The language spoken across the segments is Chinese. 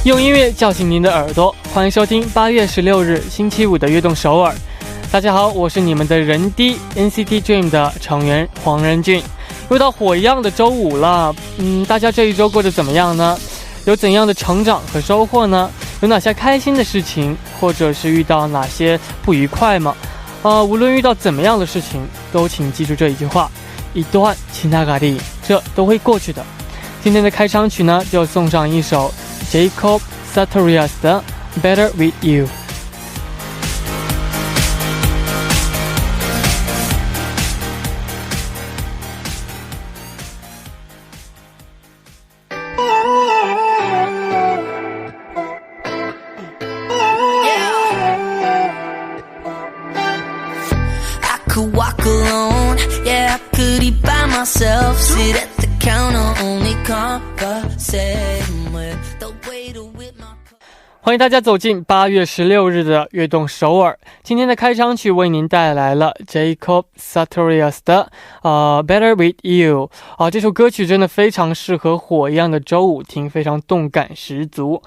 用音乐叫醒您的耳朵，欢迎收听8月16日星期五的悦动首尔。大家好，我是你们的人D NCT Dream 的成员黄仁俊。又到火一样的周五了，大家这一周过得怎么样呢？有怎样的成长和收获呢？有哪些开心的事情，或者是遇到哪些不愉快吗？无论遇到怎么样的事情，都请记住这一句话：一段지나가리，这都会过去的。今天的开场曲呢，就送上一首 Jacob Sartorius 的 Better With You。欢迎大家走进8月16日的悦动首尔。今天的开场曲为您带来了 Jacob Sartorius 的Better With You。这首歌曲真的非常适合火一样的周五听，非常动感十足。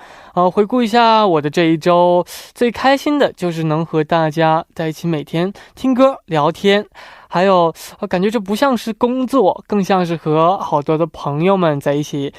回顾一下我的这一周，最开心的就是能和大家在一起每天听歌聊天，还有感觉这不像是工作，更像是和好多的朋友们在一起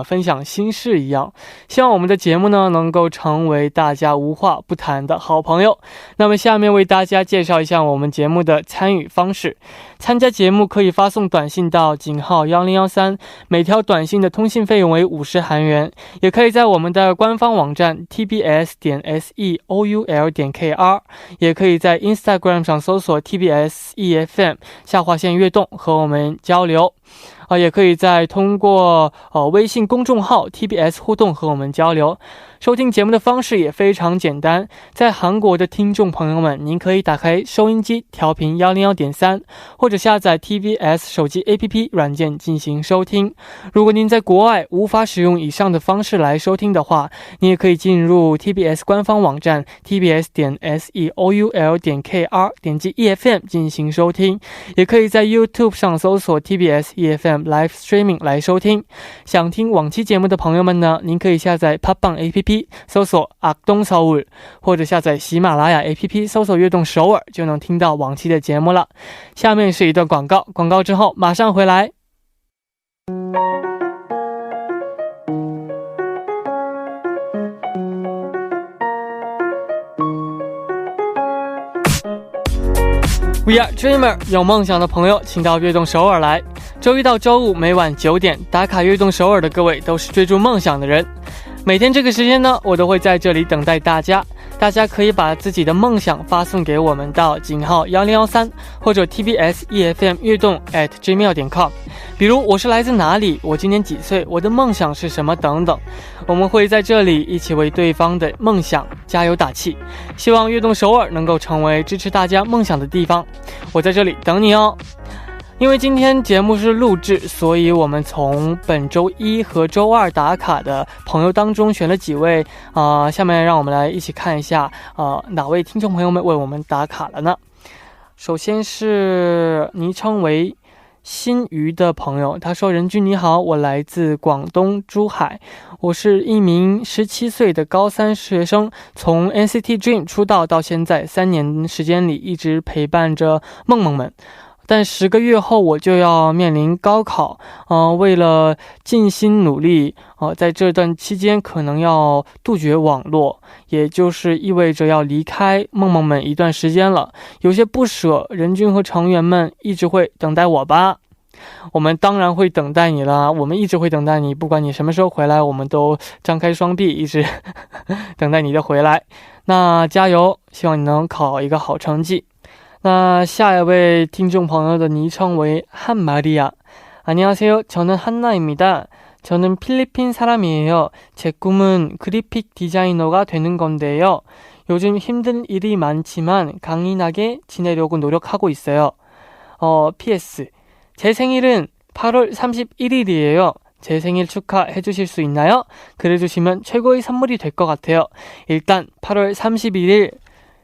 分享心事一样。希望我们的节目呢能够成为大家无话不谈的好朋友。那么下面为大家介绍一下我们节目的参与方式。参加节目可以发送短信到井号1013，每条短信的通信费用为50韩元，也可以在我们的官方网站 tbs.seoul.kr， 也可以在 Instagram 上搜索 TBS EFM 下划线悦动和我们交流。也可以再通过微信公众号 TBS 互动和我们交流。收听节目的方式也非常简单，在韩国的听众朋友们，您可以打开收音机调频101.3，或者下载 TBS 手机 APP 软件进行收听。如果您在国外无法使用以上的方式来收听的话，你也可以进入 TBS 官方网站 tbs.seoul.kr 点击 EFM 进行收听，也可以在 YouTube 上搜索 TBS EFM Live Streaming 来收听。想听往期节目的朋友们呢，您可以下载 팟빵 APP 搜索악동서울，或者下载喜马拉雅 APP 搜索悦动首尔，就能听到往期的节目了。下面是一段广告，广告之后马上回来。We are dreamer， 有梦想的朋友请到悦动首尔来。周一到周五每晚9点打卡悦动首尔的各位都是追逐梦想的人。每天这个时间呢，我都会在这里等待大家。大家可以把自己的梦想发送给我们到井号1013，或者 TBS EFM 悦动 @gmail.com。 比如我是来自哪里，我今年几岁，我的梦想是什么等等。我们会在这里一起为对方的梦想加油打气。希望悦动首尔能够成为支持大家梦想的地方。我在这里等你哦。因为今天节目是录制，所以我们从本周一和周二打卡的朋友当中选了几位，下面让我们来一起看一下哪位听众朋友们为我们打卡了呢？首先是昵称为新鱼的朋友，他说：仁君你好，我来自广东珠海，我是一名17岁的高3学生，从 NCT Dream 出道到现在3年时间里一直陪伴着梦梦们。但10个月后我就要面临高考，为了尽心努力，在这段期间可能要杜绝网络，也就是意味着要离开梦梦们一段时间了，有些不舍，仁君和成员们一直会等待我吧。我们当然会等待你了，我们一直会等待你，不管你什么时候回来，我们都张开双臂一直等待你的回来。那加油，希望你能考一个好成绩。那下一位听众朋友的昵称为한마리아。 안녕하세요. 저는 한나입니다. 저는 필리핀 사람이에요. 제 꿈은 그래픽 디자이너가 되는 건데요. 요즘 힘든 일이 많지만 강인하게 지내려고 노력하고 있어요. PS. 제 생일은 8월 31일이에요. 제 생일 축하해 주실 수 있나요? 그래 주시면 최고의 선물이 될 것 같아요. 일단 8월 31일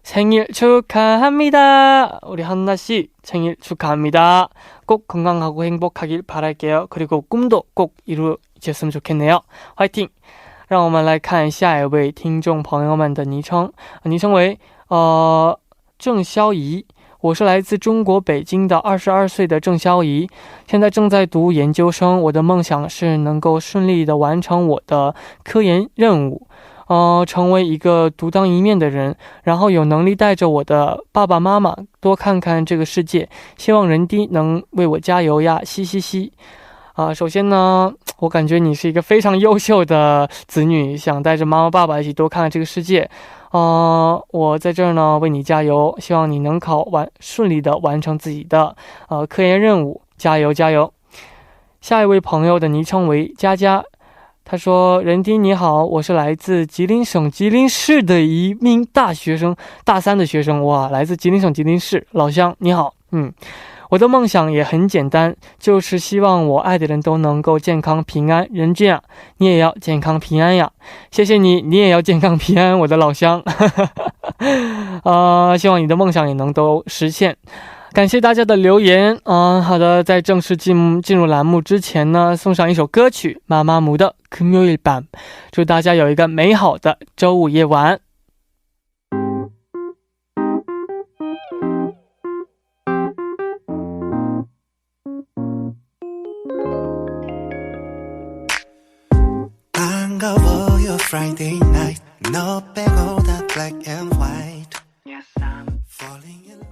생일 축하합니다. 우리 한나씨 생일 축하합니다. 꼭 건강하고 행복하길 바랄게요. 그리고 꿈도 꼭 이루어졌으면 좋겠네요. 화이팅! 让我们来看下一位听众朋友们的昵称，昵称为郑潇怡。我是来自中国北京的22岁的郑潇怡，现在正在读研究生。我的梦想是能够顺利的完成我的科研任务，成为一个独当一面的人，然后有能力带着我的爸爸妈妈多看看这个世界。希望人低能为我加油呀，嘻嘻嘻。首先呢，我感觉你是一个非常优秀的子女，想带着妈妈爸爸一起多看看这个世界。我在这儿呢为你加油，希望你能顺利的完成自己的科研任务，加油加油。下一位朋友的昵称为佳佳，他说：任迪你好，我是来自吉林省吉林市的一名大学生，大3的学生。哇，来自吉林省吉林市，老乡你好。我的梦想也很简单，就是希望我爱的人都能够健康平安。任迪啊，你也要健康平安呀！谢谢你，你也要健康平安，我的老乡。希望你的梦想也能都实现。感谢大家的留言。好的，在正式进入栏目之前呢，送上一首歌曲，妈妈木的금요일 밤。祝大家有一个美好的周五夜晚。Friday night, no 빼고 다 black and white. Yes, I'm falling in love.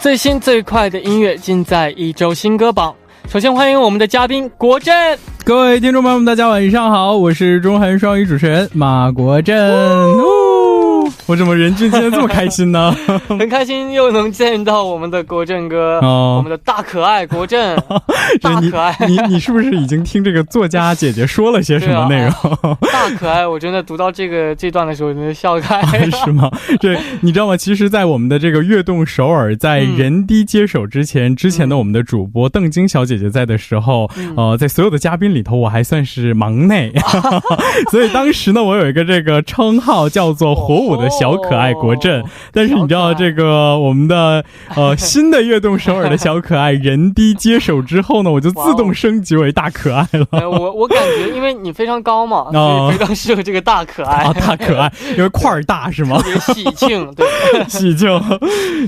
最新最快的音乐尽在一周新歌榜。首先欢迎我们的嘉宾国振。各位听众朋友们大家晚上好，我是中韩双语主持人马国振。我怎么人均今天这么开心呢？很开心又能见到我们的国振哥，我们的大可爱国振。大可爱，你是不是已经听这个作家姐姐说了些什么内容？大可爱，我真的读到这段的时候真的笑开是吗？这你知道吗？其实在我们的这个悦动首尔在人低接手之前的我们的主播邓晶小姐姐在的时候，在所有的嘉宾里头我还算是忙内。所以当时呢我有一个这个称号叫做火舞的小可爱国振。但是你知道这个我们的新的悦动首尔的小可爱人低接手之后呢，我就自动升级为大可爱了。我感觉因为你非常高嘛，所以非常适合这个大可爱。大可爱，因为块儿大是吗？特别喜庆，对，喜庆。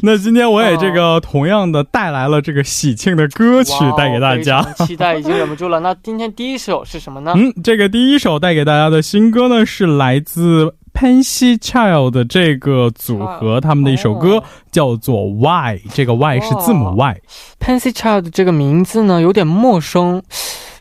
那今天我也这个同样的带来了这个喜庆的歌曲带给大家，期待已经忍不住了。那今天第一首是什么呢？这个第一首带给大家的新歌呢是来自Pansy Child 的这个组合他们的一首歌叫做 Y， 这个 Y 是字母 Y。 Pansy Child 这个名字呢有点陌生，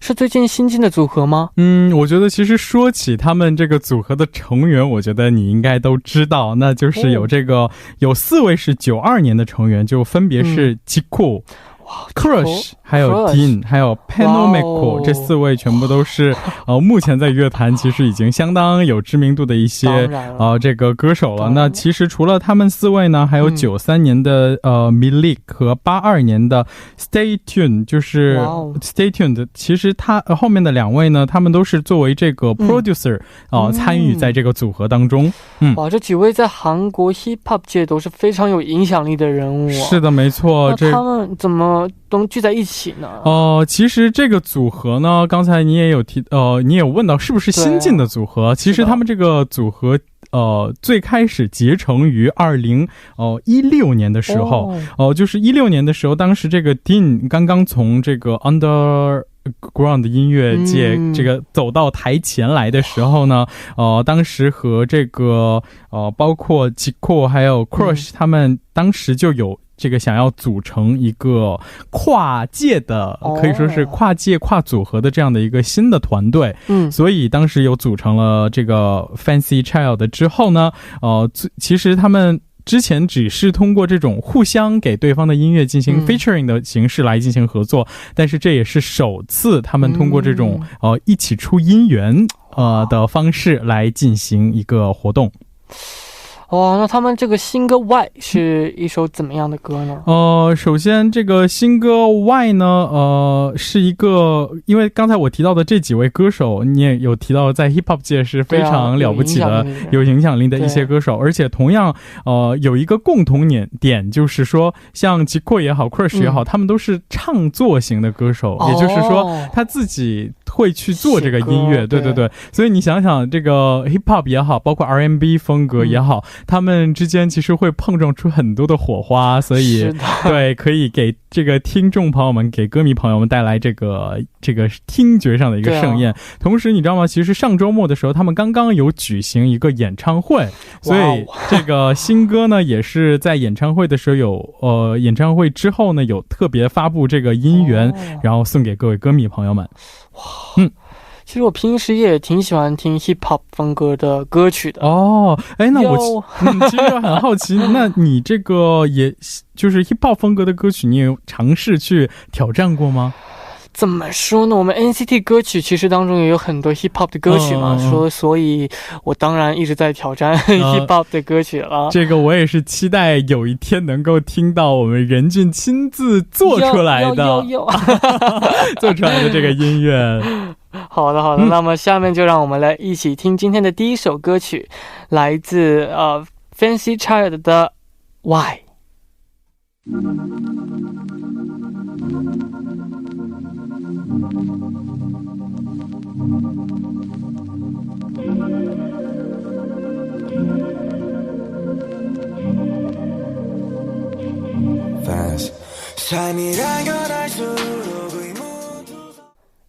是最近新进的组合吗？我觉得其实说起他们这个组合的成员，我觉得你应该都知道，那就是有4位是92年的成员，就分别是 Jiko、Crush 还有 Dean 还有 Penomeko， 这4位全部都是目前在乐坛其实已经相当有知名度的一些这个歌手了。那其实除了他们4位呢，还有93年的Milik 和82年的 Stay Tuned， 就是 Stay Tuned， 其实他后面的2位呢，他们都是作为这个 producer 参与在这个组合当中。哇，这几位在韩国 hip hop 界都是非常有影响力的人物。是的，没错。那他们怎么都聚在一起呢？其实这个组合呢，刚才你也有你也有问到是不是新进的组合。其实他们这个组合最开始结成于2016年的时候，就是16年的时候，当时这个 Dean 刚刚从这个 underground 音乐界这个走到台前来的时候呢，当时和这个包括 Jiko 还有 Crush 他们当时就有这个想要组成一个跨界的，可以说是跨界跨组合的这样的一个新的团队。所以当时有组成了这个 Fancy Child 之后呢，其实他们之前只是通过这种互相给对方的音乐进行 featuring 的形式来进行合作，但是这也是首次他们通过这种一起出音源的方式来进行一个活动。哦，那他们这个新歌 Y 是一首怎么样的歌呢？首先这个新歌 Y 呢，是一个，因为刚才我提到的这几位歌手，你也有提到在 hip hop 界是非常了不起的，有影响力的一些歌手，而且同样有一个共同点，就是说像吉阔也好 Crush 也好，他们都是唱作型的歌手，也就是说他自己会去做这个音乐，对对对，所以你想想这个 hip hop 也好，包括 R&B 风格也好，他们之间其实会碰撞出很多的火花，所以对，可以给这个听众朋友们，给歌迷朋友们带来这个听觉上的一个盛宴。同时你知道吗，其实上周末的时候他们刚刚有举行一个演唱会，所以这个新歌呢也是在演唱会的时候有演唱会之后呢有特别发布这个音源，然后送给各位歌迷朋友们。其实我平时也挺喜欢听 hip hop 风格的歌曲的。那我其实很好奇，那你这个也就是 hip hop 风格的歌曲，你有尝试去挑战过吗？怎么说呢，我们 NCT 歌曲其实当中也有很多 hip hop 的歌曲嘛，所以我当然一直在挑战 hip hop 的歌曲了。这个我也是期待有一天能够听到我们任俊亲自做出来的做出来的这个音乐。好的，那么下面就让我们来一起听今天的第一首歌曲，来自Fancy Child 的 Why。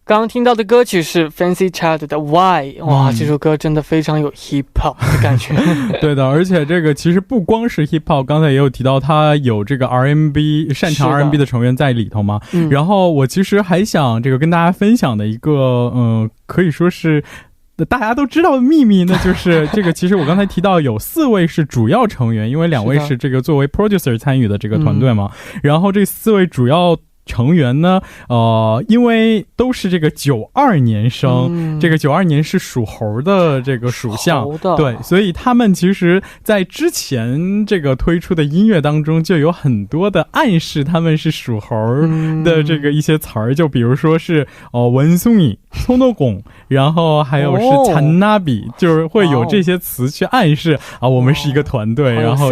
刚刚听到的歌曲是 Fancy Child 的 Why。 哇，这首歌真的非常有 hip hop 的感觉。对的，而且这个其实不光是 hip hop， 刚才也有提到他有这个 R&B 擅长 R&B 的成员在里头嘛。然后我其实还想这个跟大家分享的一个可以说是大家都知道的秘密呢，就是这个其实我刚才提到有4位是主要成员，因为2位是这个作为 producer 参与的这个团队嘛。然后这4位主要成员呢，因为都是这个92年生，这个92年是属猴的这个属相，对，所以他们其实在之前这个推出的音乐当中就有很多的暗示他们是属猴的这个一些词儿，就比如说是원숭이、손오공，然后还有是잔나비，就是会有这些词去暗示我们是一个团队，然后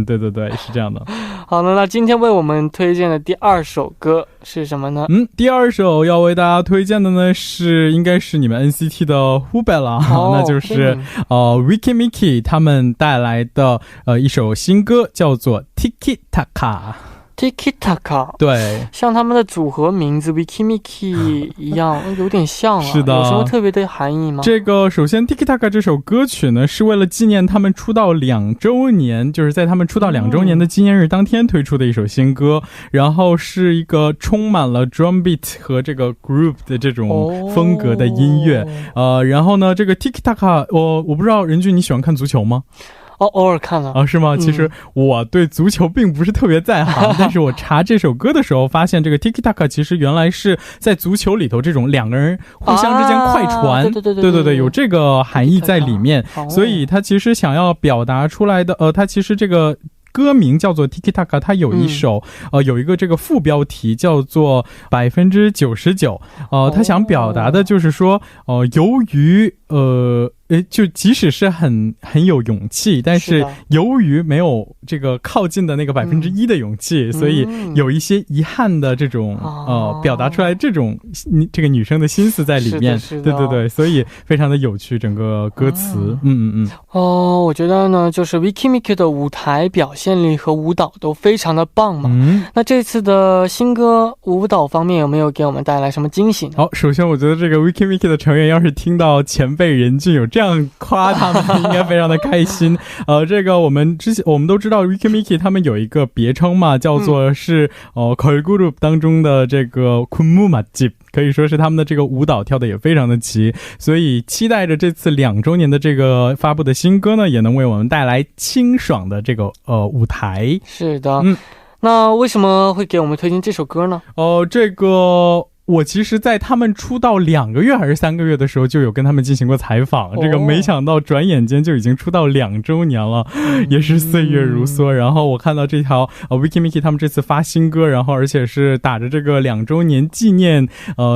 对对对，是这样的。好的，那今天为我们推荐的第2首歌是什么呢？第2首要为大家推荐的呢是应该是你们 NCT 的 후배了，那就是Wiki Miki 他们带来的一首新歌，叫做 Tiki Taka。Tiki Taka， 对，像他们的组合名字 Wiki Miki 一样，有点像是的，有什么特别的含义吗？这个首先 Tiki Taka 这首歌曲呢是为了纪念他们出道2周年，就是在他们出道2周年的纪念日当天推出的一首新歌，然后是一个充满了 drum beat 和这个 group 的这种风格的音乐。然后呢这个 Tiki Taka， 我不知道任俊你喜欢看足球吗？偶尔看了是吗？其实我对足球并不是特别在行，但是我查这首歌的时候发现这个 Tiki Taka 其实原来是在足球里头这种2个人互相之间快传，对，有这个含义在里面，所以他其实想要表达出来的他其实这个歌名叫做 Tiki Taka， 它有一首有一个这个副标题叫做99%，他想表达的就是说由于就即使是很有勇气，但是由于没有这个靠近的那个1%的勇气，所以有一些遗憾的这种表达出来这种这个女生的心思在里面，对对对，所以非常的有趣整个歌词。我觉得呢就是 Wiki Miki 的舞台表现力和舞蹈都非常的棒嘛。那这次的新歌舞蹈方面有没有给我们带来什么惊喜呢？好，首先我觉得这个 Wiki Miki 的成员要是听到前辈任俊有这样夸他们应该非常的开心。这个我们都知道 Wiki Miki 他们有一个别称嘛，叫做是걸그룹当中的这个군무 맛집，可以说是他们的这个舞蹈跳的也非常的齐，所以期待着这次2周年的这个发布的新歌呢，也能为我们带来清爽的这个舞台。是的，那为什么会给我们推荐这首歌呢？这个我其实在他们出道2个月还是3个月的时候就有跟他们进行过采访，这个没想到转眼间就已经出道2周年了，也是岁月如梭。然后我看到这条Wiki Miki 他们这次发新歌，然后而且是打着这个2周年纪念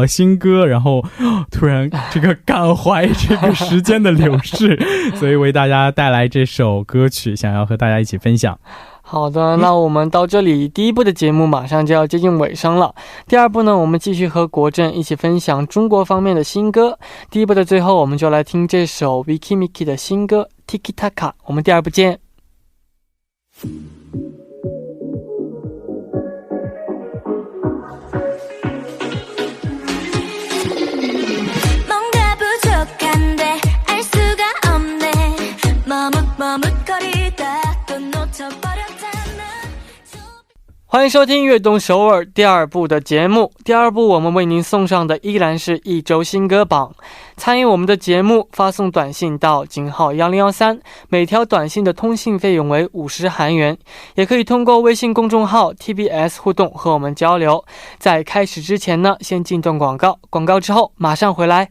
新歌，然后突然这个感怀这个时间的流逝，所以为大家带来这首歌曲，想要和大家一起分享。好的，那我们到这里第一部的节目马上就要接近尾声了。第二部呢，我们继续和国振一起分享中国方面的新歌。第一部的最后，我们就来听这首 Wiki Miki 的新歌 Tiki Taka。 我们第二部见。 欢迎收听悦动首尔第二部的节目。第二部我们为您送上的依然是一周新歌榜。参与我们的节目，发送短信到井号1013，每条短信的通信费用为50韩元，也可以通过微信公众号 TBS 互动和我们交流。在开始之前呢，先进段广告，广告之后马上回来。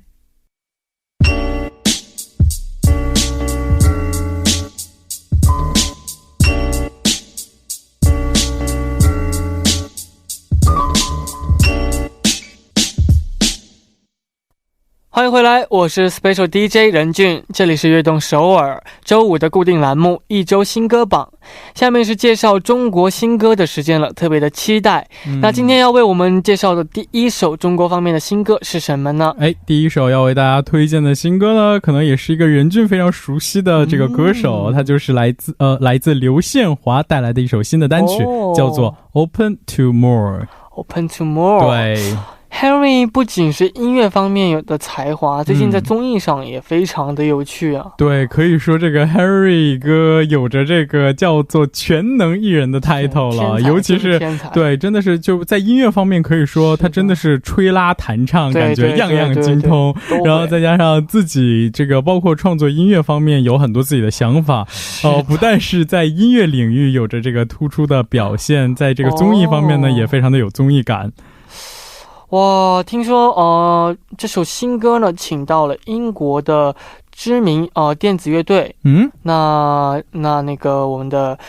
欢迎回来，我是 Special DJ 任俊，这里是悦动首尔周五的固定栏目一周新歌榜。下面是介绍中国新歌的时间了，特别的期待。那今天要为我们介绍的第一首中国方面的新歌是什么呢？第一首要为大家推荐的新歌呢，可能也是一个任俊非常熟悉的这个歌手，他就是来自刘宪华带来的一首新的单曲，叫做 Open to More。Open to More， 对。 Henry 不仅是音乐方面有的才华，最近在综艺上也非常的有趣啊。对，可以说这个 Henry 哥有着这个叫做全能艺人的 title 了，尤其是对，真的是就在音乐方面可以说他真的是吹拉弹唱，感觉样样精通，然后再加上自己这个包括创作音乐方面有很多自己的想法，不但是在音乐领域有着这个突出的表现，在这个综艺方面呢也非常的有综艺感。 哇，听说这首新歌呢请到了英国的知名电子乐队，那个我们的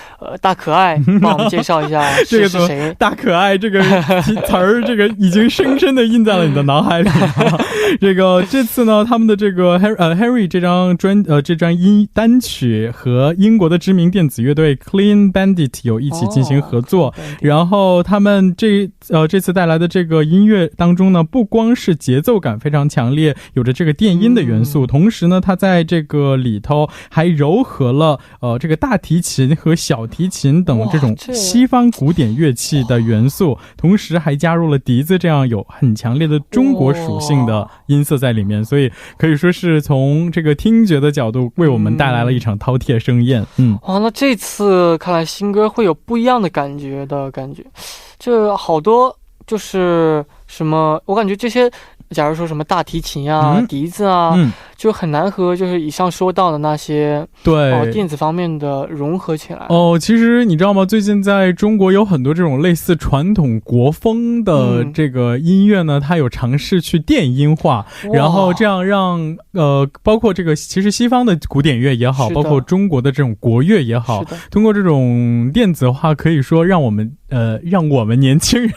大可爱帮我们介绍一下是谁？大可爱这个词儿这个已经深深的印在了你的脑海里。这个这次呢他们的这个 Harry 这张单曲和英国的知名电子乐队 Clean Bandit 有一起进行合作，然后他们这次带来的这个音乐当中呢，不光是节奏感非常强烈，有着这个电音的元素，同时呢它在这个里头还糅合了这个大提琴和小提琴等这种西方古典乐器的元素，同时还加入了笛子这样有很强烈的中国属性的音色在里面，所以可以说是从这个听觉的角度为我们带来了一场饕餮盛宴。哇，那这次看来新歌会有不一样的感觉，这好多就是什么，我感觉这些假如说什么大提琴啊、笛子啊，就很难和就是以上说到的那些电子方面的融合起来。其实你知道吗，最近在中国有很多这种类似传统国风的这个音乐呢，它有尝试去电音化，然后这样让包括这个其实西方的古典乐也好，包括中国的这种国乐也好，通过这种电子化，可以说让我们年轻人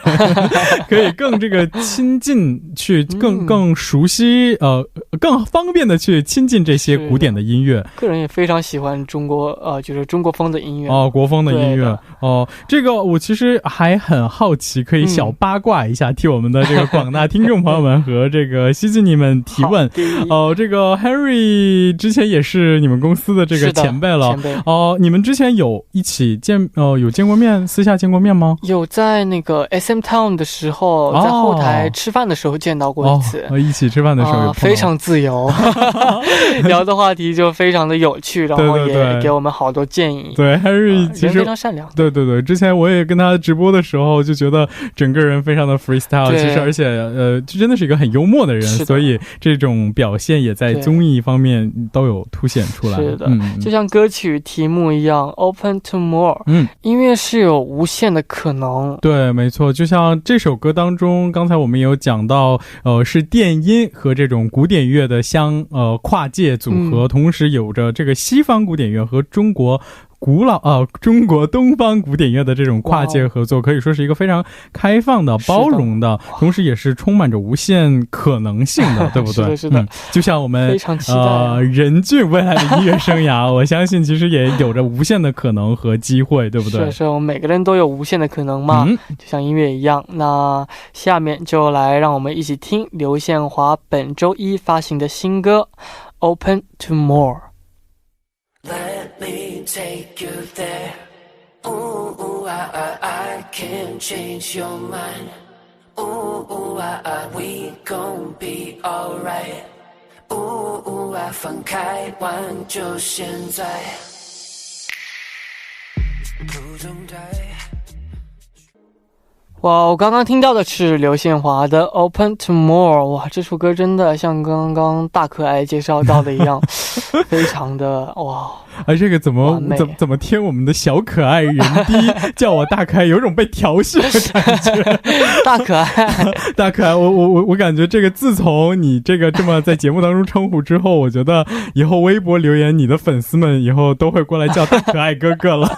可以更这个亲近，去更熟悉，更方便的去亲近这些古典的音乐。个人也非常喜欢中国就是中国风的音乐国风的音乐。这个我其实还很好奇，可以小八卦一下，替我们的这个广大听众朋友们和这个西西你们提问。这个 Harry 之前也是你们公司的这个前辈了，你们之前有一起见过面，私下见过面吗？有，在那个 SM Town 的时候，在后台吃饭的时候见到过。次一起吃饭的时候有非常自由聊的话题就非常的有趣，然后也给我们好多建议。对，还是其实人非常善良。对对对，之前我也跟他直播的时候就觉得整个人非常的 freestyle， 其实而且就真的是一个很幽默的人，所以这种表现也在综艺方面都有凸显出来。是的，就像歌曲题目一样 Open to More， 音乐是有无限的可能。对，没错，就像这首歌当中刚才我们也有讲到是电音和这种古典乐的跨界组合，同时有着这个西方古典乐和中国东方古典乐的这种跨界合作，可以说是一个非常开放的包容的，同时也是充满着无限可能性的对不对？是的，是的，就像我们任俊未来的音乐生涯我相信其实也有着无限的可能和机会，对不对？是，我们每个人都有无限的可能嘛，就像音乐一样。那下面就来让我们一起听刘宪华本周一发行的新歌 Open to More。Let me take you there. Ooh, I can't change your mind. Ooh, we gon' be alright. Ooh, 放开玩就现在。哇，我刚刚听到的是刘宪华的 Open to More。 哇，这首歌真的像刚刚大可爱介绍到的一样非常的哇。这个怎么听我们的小可爱人低叫我大可爱，有种被调戏的感觉大可爱大可爱，我感觉这个自从你这个这么在节目当中称呼之后，我觉得以后微博留言你的粉丝们以后都会过来叫大可爱哥哥了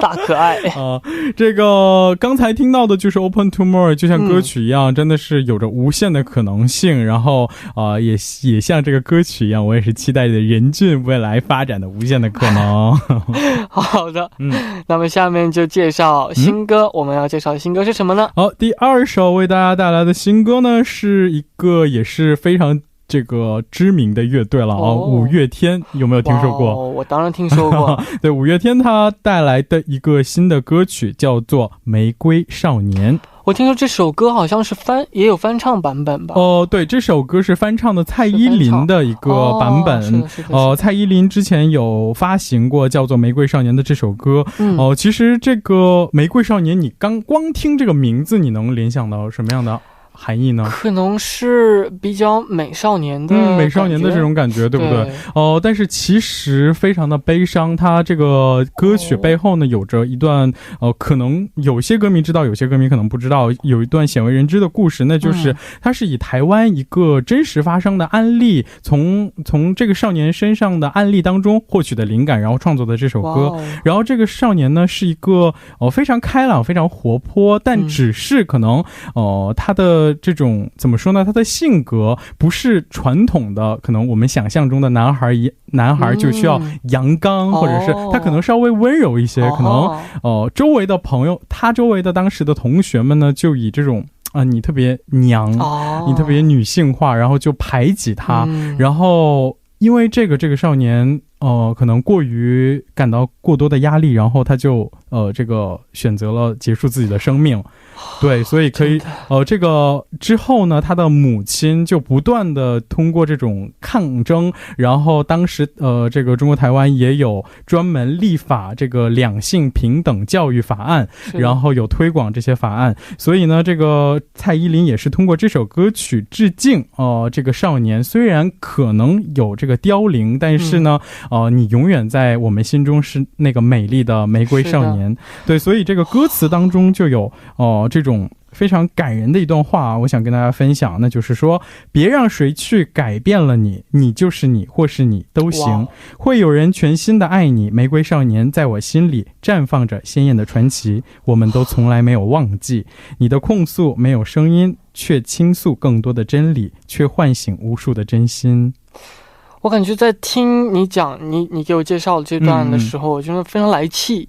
大可爱这个刚才听到的就是 Open to More， 就像歌曲一样，真的是有着无限的可能性。然后也像这个歌曲一样，我也是期待着任俊未来发展的无限的可能好的，那么下面就介绍新歌。我们要介绍的新歌是什么呢？好，第二首为大家带来的新歌呢，是一个也是非常这个知名的乐队了五月天，有没有听说过？我当然听说过对，五月天他带来的一个新的歌曲叫做《玫瑰少年》。我听说这首歌好像是也有翻唱版本吧？对，这首歌是翻唱的蔡依林的一个版本。蔡依林之前有发行过叫做《玫瑰少年》的这首歌。其实这个《玫瑰少年》，你光听这个名字，你能联想到什么样的含义呢？可能是比较美少年的美少年的这种感觉，对不对？但是其实非常的悲伤，它这个歌曲背后呢有着一段可能有些歌迷知道，有些歌迷可能不知道，有一段鲜为人知的故事，那就是它是以台湾一个真实发生的案例，从这个少年身上的案例当中获取的灵感，然后创作的这首歌。然后这个少年呢是一个非常开朗非常活泼，但只是可能他的这种怎么说呢，他的性格不是传统的可能我们想象中的男孩就需要阳刚，或者是他可能稍微温柔一些，可能周围的朋友，他周围的当时的同学们呢就以这种你特别娘，你特别女性化，然后就排挤他。然后因为这个少年可能过于感到过多的压力，然后他就这个选择了结束自己的生命。对，所以可以这个之后呢，他的母亲就不断的通过这种抗争，然后当时这个中国台湾也有专门立法这个两性平等教育法案，然后有推广这些法案。所以呢，这个蔡依林也是通过这首歌曲致敬这个少年，虽然可能有这个凋零，但是呢你永远在我们心中是那个美丽的玫瑰少年。对，所以这个歌词当中就有这种非常感人的一段话，我想跟大家分享，那就是说，别让谁去改变了你，你就是你，或是你都行，会有人全心的爱你。玫瑰少年在我心里绽放着鲜艳的传奇，我们都从来没有忘记。你的控诉没有声音，却倾诉更多的真理，却唤醒无数的真心。我感觉在听你讲你给我介绍这段的时候，我真的非常来气。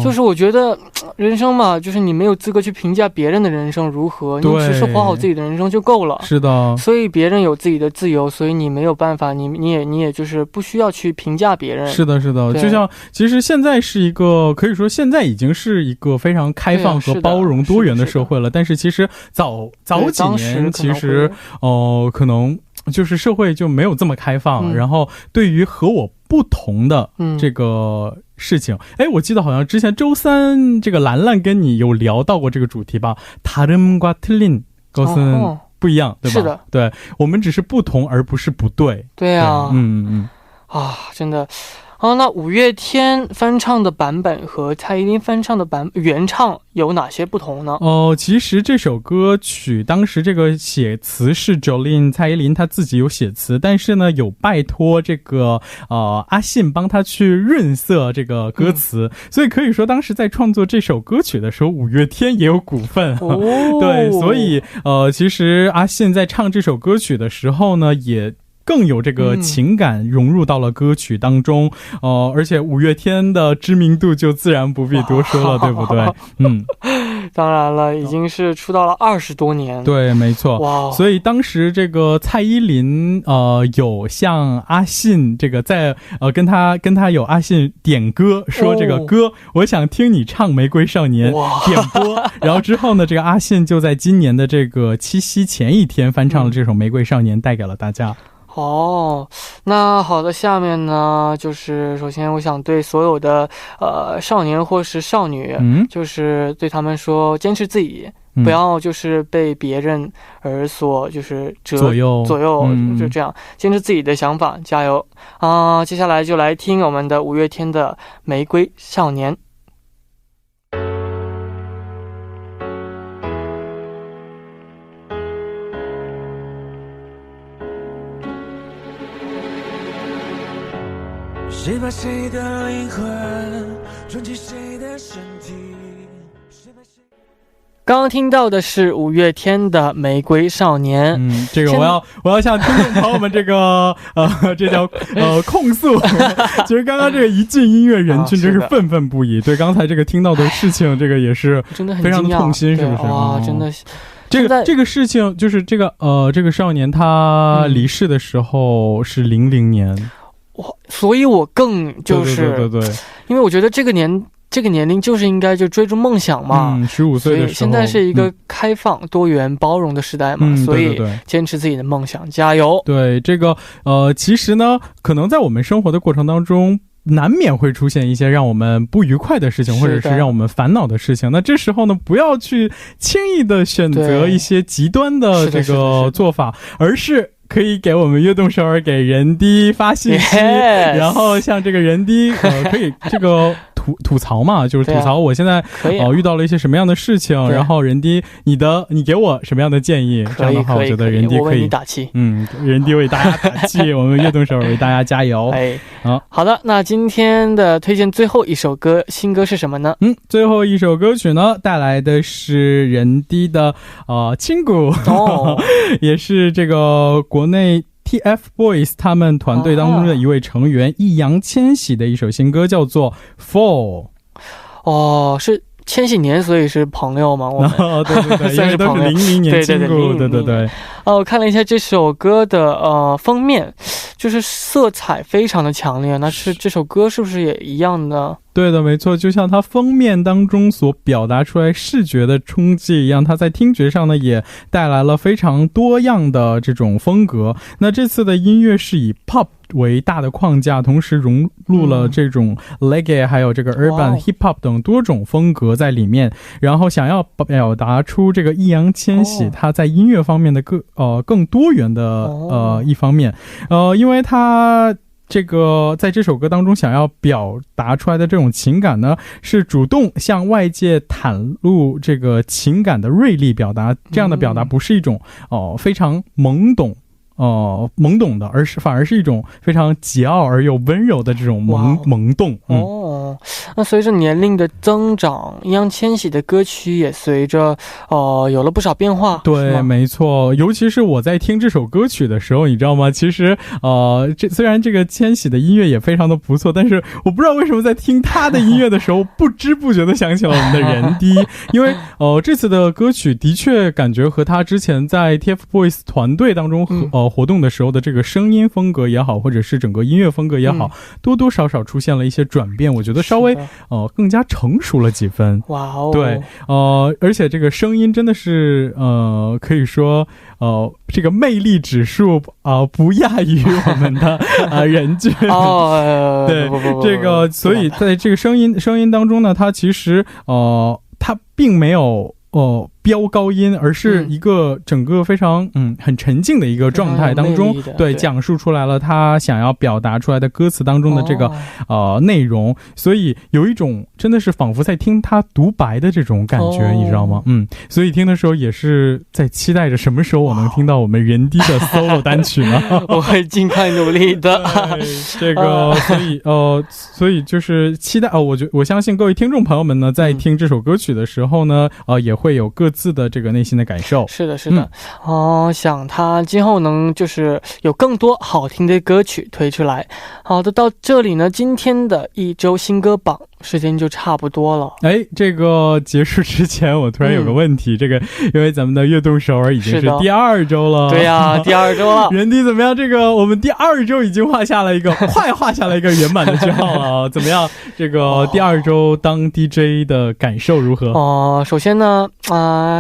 就是我觉得人生嘛，就是你没有资格去评价别人的人生如何，你只是活好自己的人生就够了。是的，所以别人有自己的自由，所以你没有办法，你也就是不需要去评价别人。是的是的，就像其实现在是一个可以说现在已经是一个非常开放和包容多元的社会了，但是其实早几年其实可能就是社会就没有这么开放，然后对于和我不同的这个事情，我记得好像之前周三这个兰兰跟你有聊到过这个主题吧，다름과 틀린 것은不一样，对吧？是的，对，我们只是不同而不是不对。对啊，真的。那五月天翻唱的版本和蔡依林翻唱的原唱有哪些不同呢？其实这首歌曲当时这个写词是 Jolin 蔡依林她自己有写词，但是呢有拜托这个阿信帮她去润色这个歌词，所以可以说当时在创作这首歌曲的时候，五月天也有股份。对，所以其实阿信在唱这首歌曲的时候呢，也更有这个情感融入到了歌曲当中，而且五月天的知名度就自然不必多说了，对不对？当然了，已经是出道了20多年。对，没错。所以当时这个蔡依林有向阿信这个在跟他有阿信点歌，说这个歌我想听你唱《玫瑰少年》点播，然后之后呢，这个阿信就在今年的这个七夕前一天翻唱了这首《玫瑰少年》，带给了大家。那好的，下面呢就是首先我想对所有的少年或是少女，就是对他们说，坚持自己，不要就是被别人而所就是左右，就这样坚持自己的想法，加油接下来就来听我们的五月天的《玫瑰少年》。谁把谁的灵魂装进谁的身体。刚刚听到的是五月天的《玫瑰少年》。这个我要向听众朋友们这个这叫控诉。其实刚刚这个一进音乐，人群真是愤愤不已。对刚才这个听到的事情，这个也是非常的痛心，是不是？哇，真的。这个事情就是这个少年他离世的时候是00年。所以我更就是对，因为我觉得这个年龄就是应该就追逐梦想嘛，15岁的时候，所以现在是一个开放、多元、包容的时代嘛，所以坚持自己的梦想，加油。对，这个其实呢，可能在我们生活的过程当中，难免会出现一些让我们不愉快的事情，或者是让我们烦恼的事情。那这时候呢，不要去轻易的选择一些极端的这个做法，而是可以给我们悦动首尔给人低发信息，然后像这个人低可以这个吐槽嘛，就是吐槽我现在遇到了一些什么样的事情，然后人低你给我什么样的建议，这样的话我觉得人低可以为你打气，人低为大家打气，我们悦动首尔为大家加油。好的，那今天的推荐最后一首歌，新歌是什么呢？最后一首歌曲呢，带来的是人低的친구，也是这个国内TFBOYS 他们团队当中的一位成员易烊千玺的一首新歌，叫做 Fall。 是千禧年，所以是朋友吗？我们对，因为都是00年친구。对。我看了一下这首歌的封面，就是色彩非常的强烈，那是这首歌是不是也一样呢？对的，没错，就像它封面当中所表达出来视觉的冲击一样，它在听觉上呢也带来了非常多样的这种风格。那这次的音乐是以 pop 为大的框架，同时融入了这种 reggae 还有这个 urban hip hop 等多种风格在里面，然后想要表达出这个易烊千玺他在音乐方面的更多元的一方面，因为他这个在这首歌当中想要表达出来的这种情感呢，是主动向外界袒露这个情感的锐利表达，这样的表达不是一种非常懵懂的，反而是一种非常桀骜而又温柔的这种萌动。那随着年龄的增长，易烊千玺的歌曲也随着有了不少变化。对，没错，尤其是我在听这首歌曲的时候，你知道吗？其实虽然这个千玺的音乐也非常的不错，但是我不知道为什么在听他的音乐的时候不知不觉的想起了我们的人低，因为这次的歌曲的确感觉和他之前在 TFBOYS 团队当中活动的时候的这个声音风格也好，或者是整个音乐风格也好，多多少少出现了一些转变，我觉得稍微更加成熟了几分。哇哦，对，而且这个声音真的是可以说这个魅力指数不亚于我们的人均对，这个所以在这个声音当中呢，它其实它并没有飙高音，而是一个整个非常很沉静的一个状态当中，对，讲述出来了他想要表达出来的歌词当中的这个内容，所以有一种真的是仿佛在听他独白的这种感觉，你知道吗？所以听的时候也是在期待着什么时候我能听到我们人低的 solo 单曲呢？我会尽快努力的。这个所以就是期待我相信各位听众朋友们呢，在听这首歌曲的时候呢，也会有各自的这个内心的感受。是的，是的。想他今后能就是有更多好听的歌曲推出来。好的，到这里呢，今天的一周新歌榜时间就差不多了。这个结束之前我突然有个问题，这个因为咱们的悦动首尔已经是第2周了。对呀，第2周了。人低怎么样？这个我们第2周已经快画下了一个圆满的句号了。怎么样？这个第2周当 DJ 的感受如何？首先呢，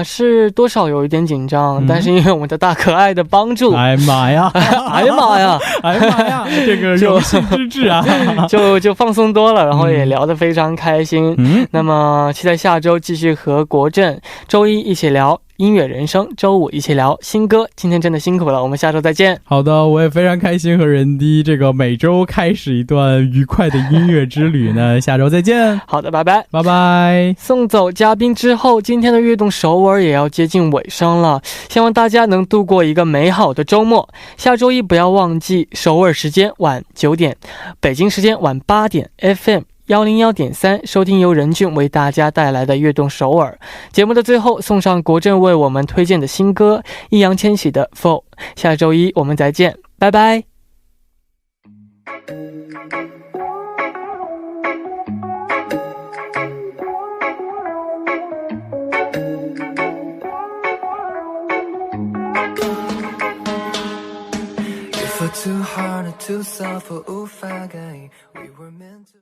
是多少有一点紧张，但是因为我们的大可爱的帮助，哎妈呀，哎呀妈呀，哎妈呀，这个荣幸之至啊，就放松多了，然后也聊得非常开心。那么期待下周继续和国振周一一起聊音乐人生，周五一起聊新歌。今天真的辛苦了，我们下周再见。好的，我也非常开心和人低这个每周开始一段愉快的音乐之旅呢。下周再见。好的，拜拜，拜拜。送走嘉宾之后，今天的悦动首尔也要接近尾声了，希望大家能度过一个美好的周末。下周一不要忘记首尔时间晚9点，北京时间晚8点 FM101.3收听由任俊为大家带来的悦动首尔。节目的最后送上国振为我们推荐的新歌易烊千玺的 Fall。 下周一我们再见，拜拜。Too hard or too soft or 无法改 We were meant to